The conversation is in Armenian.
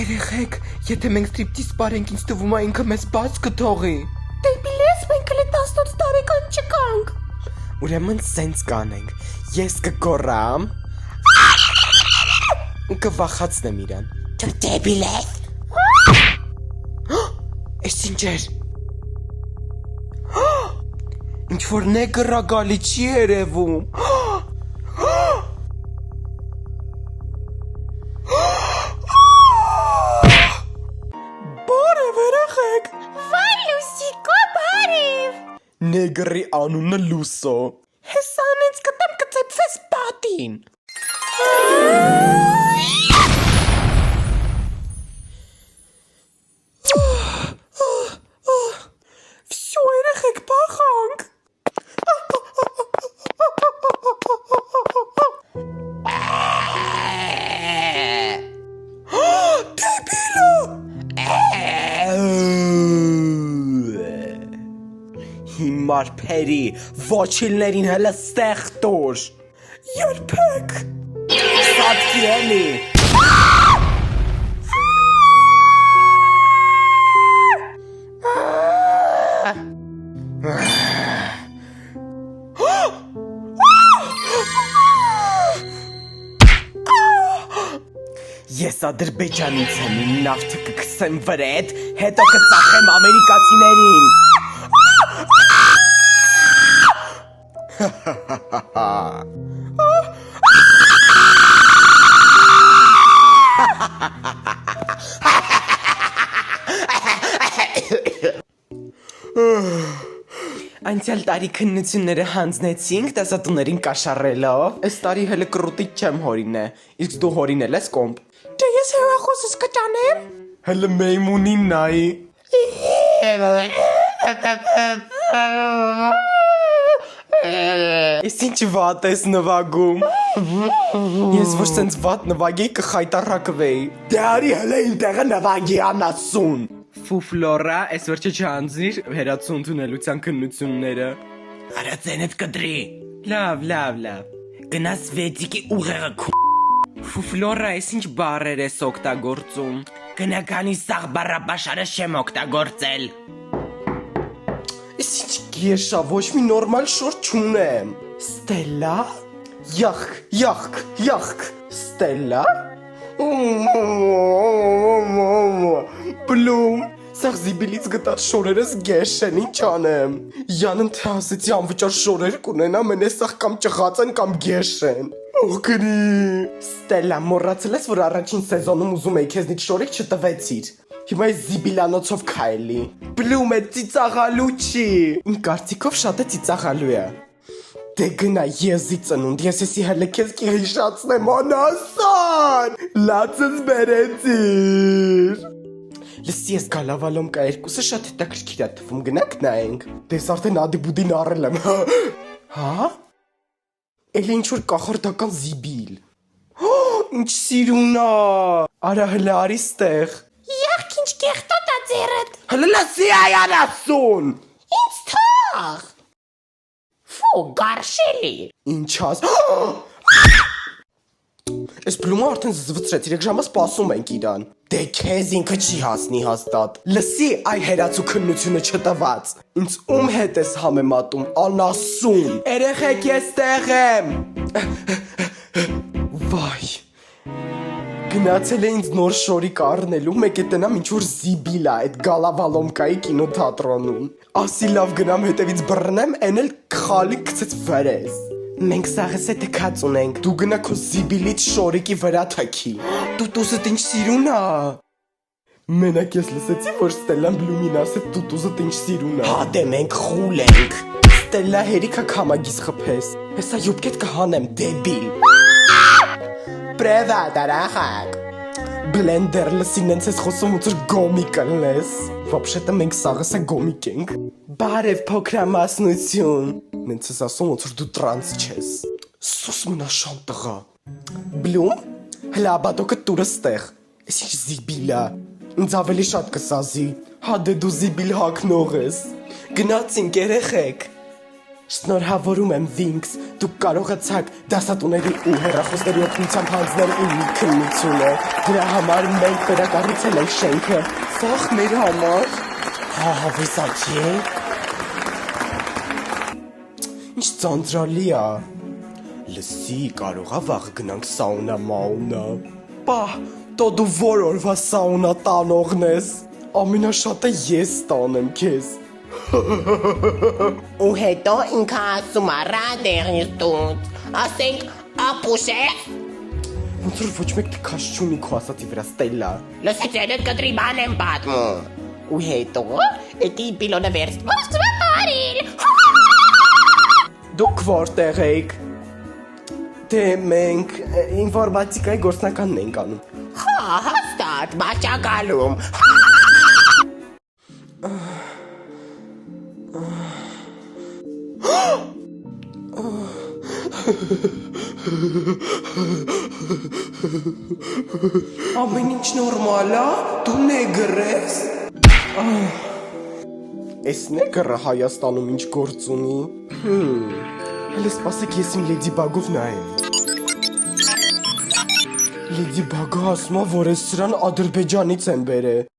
Երեխեք, եթե մենք ստրիպտիզ պարենք, ինձ թվում է ինքը մեզ բաց կթողի։ Դեպիլ ես, մենք հենց 18 տարեկան չկանք։ Ուրեմն սենց կանենք, ես կգոռամ ու կվախացնեմ իրան։ Դու դեպիլ ես։ Էս ինչ էր։ Ինչ-որ նեգրա գալի չի երևում։ Բարև երեխեք։ Վայ Լուսիկո, բարև։ Նեգրի անունը Լուսո։ Հեսան ինձ կտեմ կծեփվես պատին։ Всё, երեխեք, փախանք։ Հիմար փերի, ոչիլներին հələ ստեղ տոր։ Երբեք։ Սատկի էլի։ Ես Ադրբեջանից եմ, իմ նավթը կքսեմ վրեդ, հետո կծախեմ ամերիկացիներին։ Անցյալ տարի քննությունները հանձնեցինք դասատուներին կաշառելով։ Այս տարի հələ կռուտից չեմ հորինե, իսկ դու հորինել ես կոմպ։ Դե ես հեռախոսս կճանեմ։ Հələ մեյմունին նայի։ Ես ինչ վատ ես նվագում։ Ես ոչ սենց վատ նվագեի կխայտարակվեի։ Դե արի հələ իմ տեղը նվագի անասուն։ Ֆուֆլորա, այս վերջը չանձնիր հերացու ընդունելության քննությունները։ Արածենդ կդրի։ Լավ։ Գնաս վեցիկի ուղեղը Ֆուֆլորա, այս ինչ բառեր ես օգտագործում։ Գնականի սաղ բառապաշարը չեմ օգտագործել։ Ես ինչ գեշա, ոչ մի նորմալ շոր չունեմ։ Ստելա։ Յախք։ Ստելա։ Բլում։ Սաղ զիբիլից գտած շորերս գեշ են, ինչ անեմ։ Յանն թե ասեցի անվճար շորեր կունենա, մենե սաղ կամ ճղած են կամ գեշ են։ Օգնի։ Ստելա, մոռացել ես, որ առաջին սեզոնում ուզում էի քեզնից շորիկ չտվեցիր։ Հիմա այս զիբիլանոցով քայլի։ Բլում է ծիծաղալու չի։ Իմ կարծիքով շատ է ծիծաղալու է։ Դե գնա եզի ծնունդ, ես եսի հələ քեզ կհիշացնեմ անասան։ Լացս բերեցիր։ Լսի ես գալավալոմկա երկուսը շատ հետաքրքիր է թվում, գնանք նայենք։ Դες արդեն ադիբուդին առել եմ։ Հա? Էլի ինչ-որ կախարդական զիբիլ։ Ինչ սիրուն է։ Արա հլը արի ստեղ։ Յախք ինչ կեղտոտ է ձեռդ։ Հլը լսի այ անասուն։ Ինձ թող։ Ֆու, գարշելի։ Ինչ աս։ Այս բլումը արդեն զվծրեց, 3 ժամը սպասում ենք իրան։ Դե քեզ ինքը չի հասնի հաստատ։ Լսի այ հերացու քննությունը չտված։ Ինձ ում հետ ես համեմատում, անասուն։ Երեխեք ես տեղ եմ։ Վայ։ Գնացել է ինձ նոր շորիկ առնելու, մեկ է տնամ ինչ-որ զիբիլ է այդ գալավալոմկայի կինոթատրոնում։ Ասի լավ գնամ հետևից բռնեմ, են էլ քխալի գցեց վրես։ Մենք սաղս է թքած ունենք, դու գնա քո զիբիլից շորիկի վրա թքի։ Տուտուսդ ինչ սիրուն է։ Մենակ ես լսեցի, որ Ստելան Բլումին ասեց տուտուսդ ինչ սիրուն է։ Հա դե մենք խուլ ենք։ Ստելա հերիքա քամագիս խփես։ Հեսա յուբկետ կհանեմ, դեբիլ։ Պրևա դարախակ։ Բլենդեր լսին նենց ես խոսում ուծր գոմիկ ըլնես։ Վապշետը մենք սաղս է գոմիկ ենք։ Բարև փոքրամասնություն։ Նենց ես ասում ուծր դու տրանս չես։ Սուս մնա շան տղա։ Բլում, հլա աբատոկը տուրը ստեղ։ Ես ինչ զիբիլ է։ Ինձ ավելի շատ կսազի։ Հա դե դու զիբիլ հակնող ես։ Գնացինք երեխեք։ Շնորհավորում եմ Վինքս, դուք կարողացաք դասատուների ու հեռախոսների օգնությամբ հանձնել իմ քննությունը։ Դրա համար մենք վերակառուցել ենք շենքը։ Սաղ մեր համար։ Հա, հավեսաքի է։ Ինչ ծանրալի է։ Լսի, կարողա վաղ գնանք սաունա մաունա։ Պահ, տո դու որ օրվա սաունա տանողն ես։ Ամենաշատը ես տանեմ քեզ։ Ու հետո ինքը ասում է ռադերիր տուտ։ Ասենք ապուշե։ Ոնց որ ոչ մեկ թքաշ չունի քո ասացի վրա Ստելլա։ Լսեցել կտրի բան եմ պատմում։ Ու հետո էտի պիլոնը վերցվա արիլ։ Դուք որտեղ եք։ Դե մենք ինֆորմատիկայի գործնականն ենք անում։ Հա, հաստատ, բաճակալում։ Ամեն ինչ նորմալ է, դու նեգր ես։ Էս նեգրը Հայաստանում ինչ գործ ունի։ Հələ սպասեք ես իմ Լեդի Բագով նայեմ։ Լեդի Բագը ասում է, որ ես սրան Ադրբեջանից են բերել։